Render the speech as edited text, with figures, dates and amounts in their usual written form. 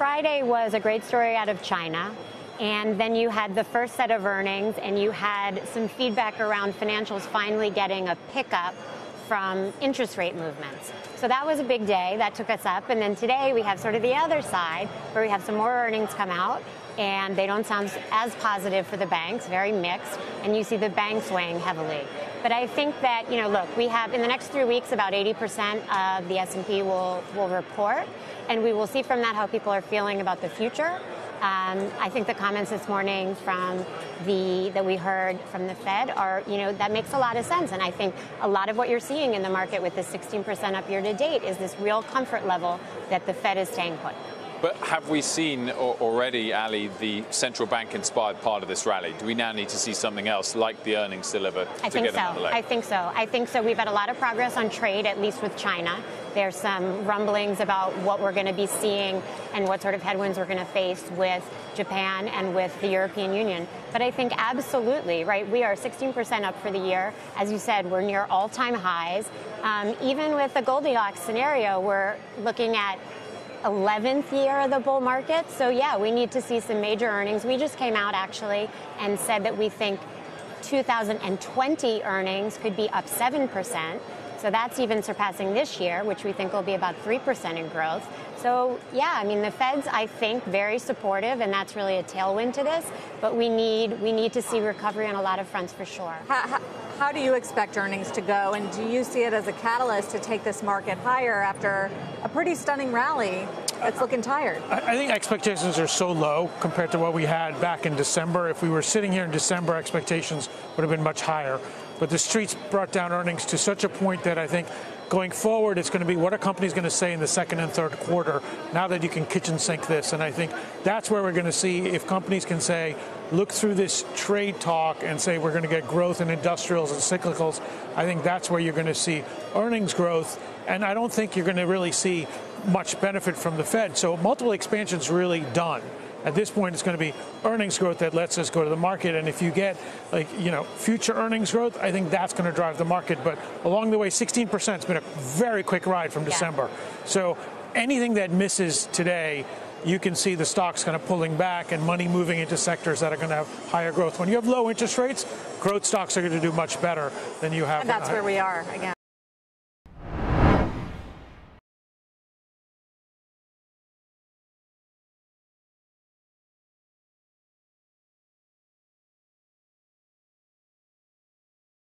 Friday was a great story out of China. And then you had the first set of earnings, and you had some feedback around financials finally getting a pickup from interest rate movements. So that was a big day. That took us up. And then today we have sort of the other side, where we have some more earnings come out, and they don't sound as positive for the banks, very mixed, and you see the banks weighing heavily. But I think that, look, we have, in the next 3 weeks, about 80% of the S&P will report, and we will see from that how people are feeling about the future. I think the comments this morning that we heard from the Fed are, that makes a lot of sense. And I think a lot of what you're seeing in the market with the 16% up year to date is this real comfort level that the Fed is staying put. But have we seen already, Alli, the central bank-inspired part of this rally? Do we now need to see something else, like the earnings delivered, to get another leg? I think so. We've had a lot of progress on trade, at least with China. There's some rumblings about what we're going to be seeing and what sort of headwinds we're going to face with Japan and with the European Union. But I think absolutely, right, we are 16% up for the year. As you said, we're near all-time highs. Even with the Goldilocks scenario, we're looking at 11th year of the bull market. So yeah, we need to see some major earnings. We just came out actually and said that we think 2020 earnings could be up 7%. So that's even surpassing this year, which we think will be about 3% in growth. So yeah, I mean, the Fed's, I think, very supportive, and that's really a tailwind to this. But we need to see recovery on a lot of fronts for sure. How do you expect earnings to go, and do you see it as a catalyst to take this market higher after a pretty stunning rally that's looking tired? I think expectations are so low compared to what we had back in December. If we were sitting here in December, expectations would have been much higher. But the streets brought down earnings to such a point that I think going forward, it's going to be what are companies going to say in the second and third quarter now that you can kitchen sink this. And I think that's where we're going to see if companies can say, look through this trade talk and say we're going to get growth in industrials and cyclicals. I think that's where you're going to see earnings growth. And I don't think you're going to really see much benefit from the Fed. So multiple expansion's really done. At this point, it's going to be earnings growth that lets us go to the market. And if you get, future earnings growth, I think that's going to drive the market. But along the way, 16% has been a very quick ride from December. So anything that misses today, you can see the stocks kind of pulling back and money moving into sectors that are going to have higher growth. When you have low interest rates, growth stocks are going to do much better than you have. And that's where we are again.